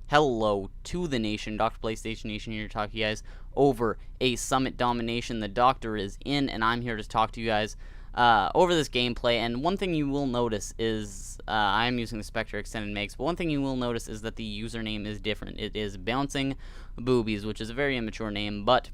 Hello to the nation, Dr. PlayStation Nation here to talk to you guys over a Summit Domination. The Doctor is in, and I'm here to talk to you guys over this gameplay. And one thing you will notice is, I'm using the Spectre Extended Makes, but one thing you will notice is that the username is different. It is Bouncing Boobies, which is a very immature name, but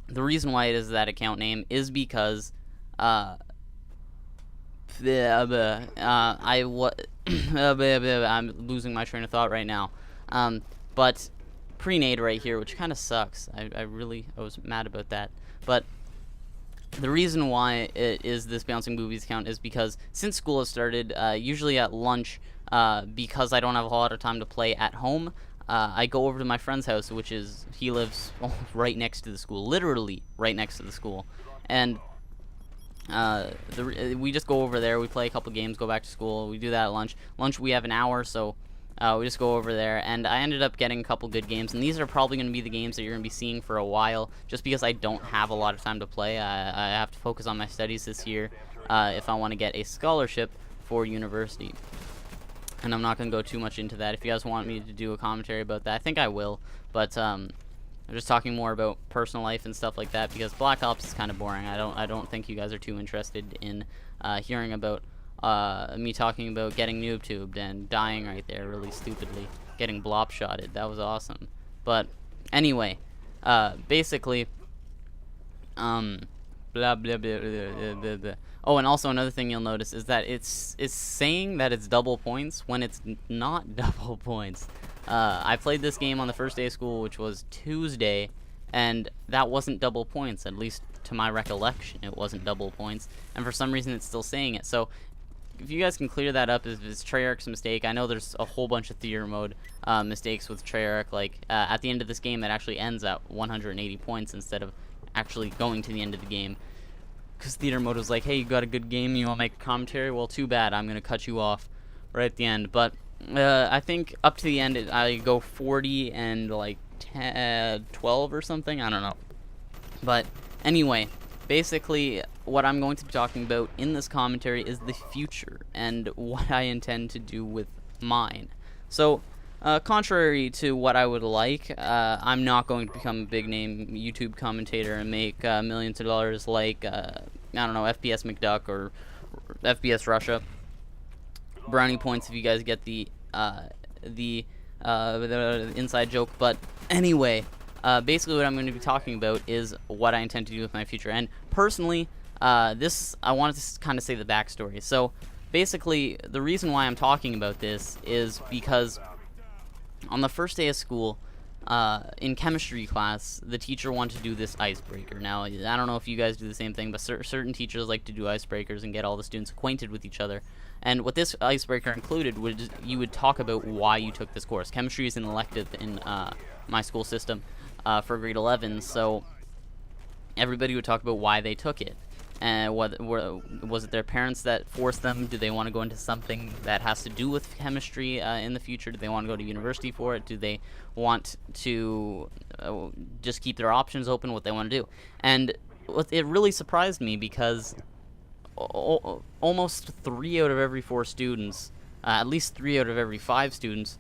the reason why it is that account name is because, I'm losing my train of thought right now. But pre-nade right here, which kind of sucks. I was mad about that. But the reason why it is this Bouncing Boobies account is because since school has started, usually at lunch, because I don't have a whole lot of time to play at home, I go over to my friend's house, he lives right next to the school, literally right next to the school. And we just go over there, we play a couple games, go back to school, we do that at lunch. Lunch, we have an hour, so we just go over there, and I ended up getting a couple good games, and these are probably going to be the games that you're going to be seeing for a while, just because I don't have a lot of time to play. I have to focus on my studies this year if I want to get a scholarship for university. And I'm not going to go too much into that. If you guys want me to do a commentary about that, I think I will, but I'm just talking more about personal life and stuff like that, because Black Ops is kind of boring. I don't think you guys are too interested in hearing about me talking about getting noob tubed and dying right there really stupidly, getting blop shotted. That was awesome. But anyway, basically, blah blah blah, blah, blah, blah. Oh, and also another thing you'll notice is that it's saying that it's double points when it's not double points. I played this game on the first day of school, which was Tuesday, and that wasn't double points, at least to my recollection. It wasn't double points, and for some reason it's still saying it. So if you guys can clear that up, if it's Treyarch's mistake. I know there's a whole bunch of theater mode mistakes with Treyarch. Like at the end of this game, it actually ends at 180 points instead of actually going to the end of the game, because theater mode was like, hey, you got a good game, you want to make a commentary? Well, too bad, I'm gonna cut you off right at the end. But I think up to the end I go 40 and like 12 or something, I don't know. But anyway, basically what I'm going to be talking about in this commentary is the future and what I intend to do with mine. So contrary to what I would like, I'm not going to become a big name YouTube commentator and make millions of dollars like I don't know, FPS McDuck or FPS Russia. Brownie points if you guys get the inside joke. But anyway, basically what I'm going to be talking about is what I intend to do with my future. And personally, I wanted to kind of say the backstory. So basically, the reason why I'm talking about this is because on the first day of school, in chemistry class, the teacher wanted to do this icebreaker. Now, I don't know if you guys do the same thing, but certain teachers like to do icebreakers and get all the students acquainted with each other. And what this icebreaker included was you would talk about why you took this course. Chemistry is an elective in my school system for grade 11, so everybody would talk about why they took it. And was it their parents that forced them? Do they want to go into something that has to do with chemistry in the future? Do they want to go to university for it? Do they want to just keep their options open, what they want to do? And it really surprised me, because almost 3 out of every 4 students, at least 3 out of every 5 students,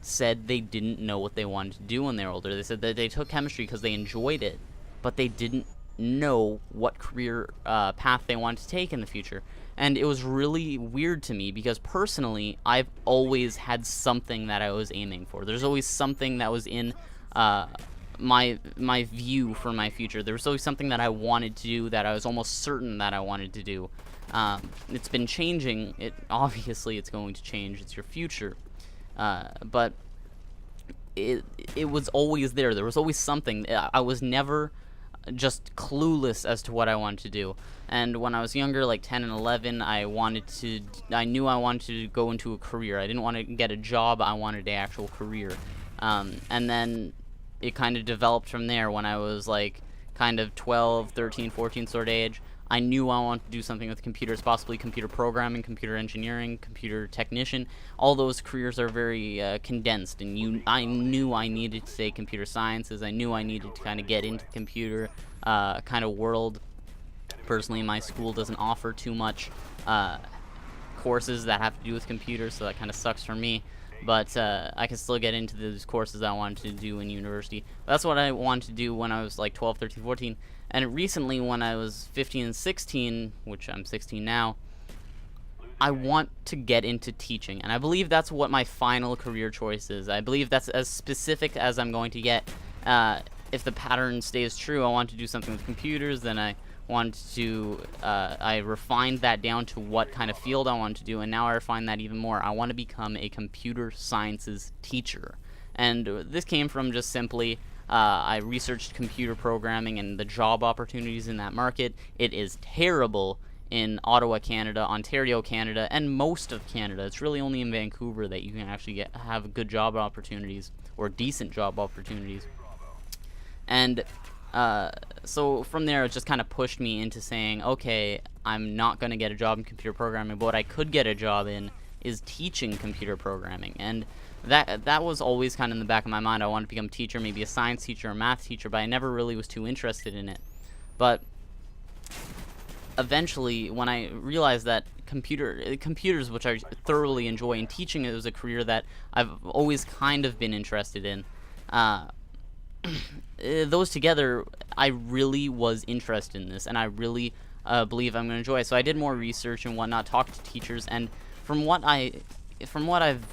said they didn't know what they wanted to do when they were older. They said that they took chemistry because they enjoyed it, but they didn't know what career path they wanted to take in the future. And it was really weird to me, because personally I've always had something that I was aiming for. There's always something that was in my view for my future. There was always something that I wanted to do, that I was almost certain that I wanted to do. It's been changing. Obviously it's going to change. It's your future, but it was always there. There was always something. I was never just clueless as to what I wanted to do. And when I was younger, like 10 and 11, I knew I wanted to go into a career. I didn't want to get a job, I wanted an actual career. And then it kind of developed from there. When I was like kind of 12, 13, 14 sort of age, I knew I wanted to do something with computers, possibly computer programming, computer engineering, computer technician. All those careers are very condensed, and I knew I needed to take computer sciences. I knew I needed to kind of get into the computer kind of world. Personally, my school doesn't offer too much courses that have to do with computers, so that kind of sucks for me. but I can still get into those courses I wanted to do in university. That's what I wanted to do when I was like 12, 13, 14. And recently, when I was 15 and 16, which I'm 16 now, I want to get into teaching, and I believe that's what my final career choice is. I believe that's as specific as I'm going to get. If the pattern stays true, I want to do something with computers, then I want to, I refined that down to what kind of field I want to do, and now I refine that even more. I want to become a computer sciences teacher. And this came from just simply, I researched computer programming and the job opportunities in that market. It is terrible in Ottawa, Canada, Ontario, Canada, and most of Canada. It's really only in Vancouver that you can actually have good job opportunities, or decent job opportunities. And so from there, it just kind of pushed me into saying, okay, I'm not going to get a job in computer programming, but what I could get a job in is teaching computer programming. And that was always kind of in the back of my mind. I wanted to become a teacher, maybe a science teacher or a math teacher, but I never really was too interested in it. But eventually, when I realized that computers, which I thoroughly enjoy, and teaching is a career that I've always kind of been interested in, those together, I really was interested in this, and I really believe I'm going to enjoy it. So I did more research and whatnot, talked to teachers, and from what I've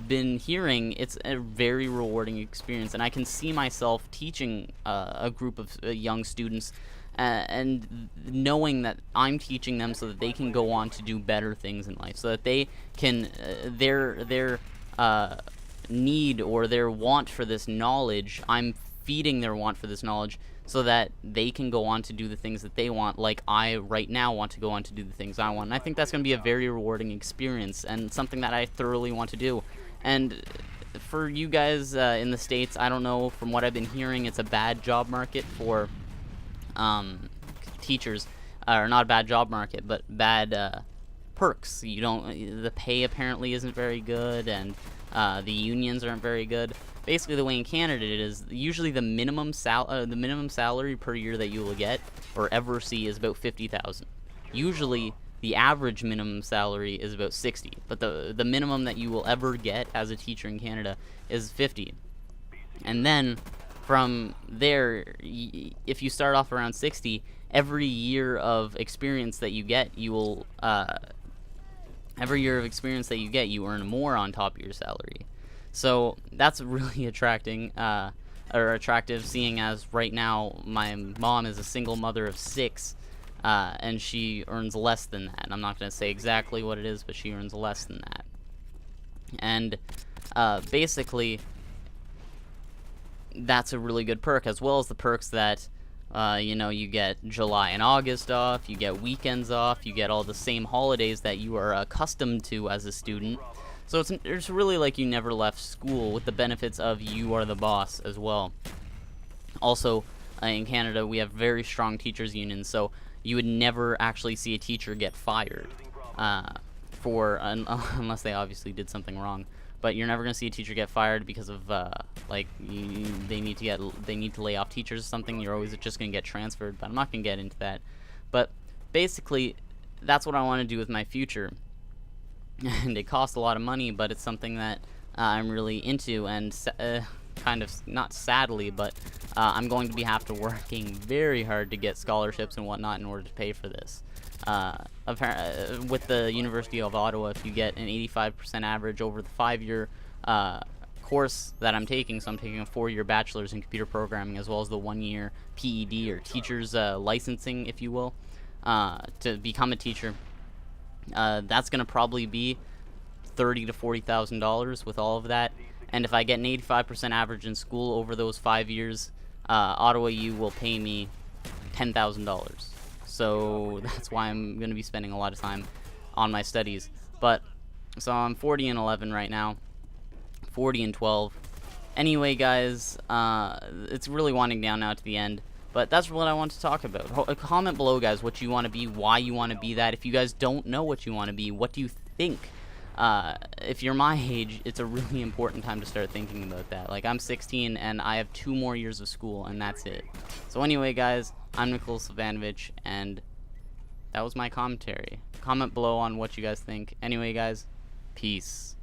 been hearing, it's a very rewarding experience, and I can see myself teaching a group of young students. And knowing that I'm teaching them so that they can go on to do better things in life, so that they can their need or their want for this knowledge, I'm feeding their want for this knowledge so that they can go on to do the things that they want, like I right now want to go on to do the things I want. And I think that's going to be a very rewarding experience and something that I thoroughly want to do. And for you guys in the States, I don't know, from what I've been hearing, it's a bad job market for teachers, or not a bad job market, but bad perks. The pay apparently isn't very good, and the unions aren't very good. Basically, the way in Canada it is, usually the minimum salary per year that you will get or ever see is about $50,000. Usually, the average minimum salary is about $60,000, but the minimum that you will ever get as a teacher in Canada is $50,000, and then from there, if you start off around 60, every year of experience that you get, you earn more on top of your salary. So that's really attractive, seeing as right now my mom is a single mother of 6, and she earns less than that. And I'm not going to say exactly what it is, but she earns less than that. And basically, that's a really good perk, as well as the perks that you get July and August off, you get weekends off, you get all the same holidays that you are accustomed to as a student. So it's really like you never left school, with the benefits of you are the boss as well. Also, in Canada, we have very strong teachers unions, so you would never actually see a teacher get fired unless they obviously did something wrong. But you're never going to see a teacher get fired because of they need to lay off teachers or something. You're always just going to get transferred, but I'm not going to get into that. But basically, that's what I want to do with my future. And it costs a lot of money, but it's something that I'm really into, and kind of, not sadly, but I'm going to have to working very hard to get scholarships and whatnot in order to pay for this. With the University of Ottawa, if you get an 85% average over the 5-year course that I'm taking, so I'm taking a 4-year bachelor's in computer programming, as well as the 1-year PED, or teacher's licensing, if you will, to become a teacher. That's going to probably be $30,000 to $40,000 with all of that. And if I get an 85% average in school over those 5 years, Ottawa U will pay me $10,000. So that's why I'm going to be spending a lot of time on my studies. But so I'm 40 and 11 right now, 40 and 12. Anyway, guys, it's really winding down now to the end. But that's what I want to talk about. Comment below, guys, what you want to be, why you want to be that. If you guys don't know what you want to be, what do you think? If you're my age, it's a really important time to start thinking about that. Like, I'm 16, and I have 2 more years of school, and that's it. So anyway, guys, I'm Nicholas Silvanovich, and that was my commentary. Comment below on what you guys think. Anyway, guys, peace.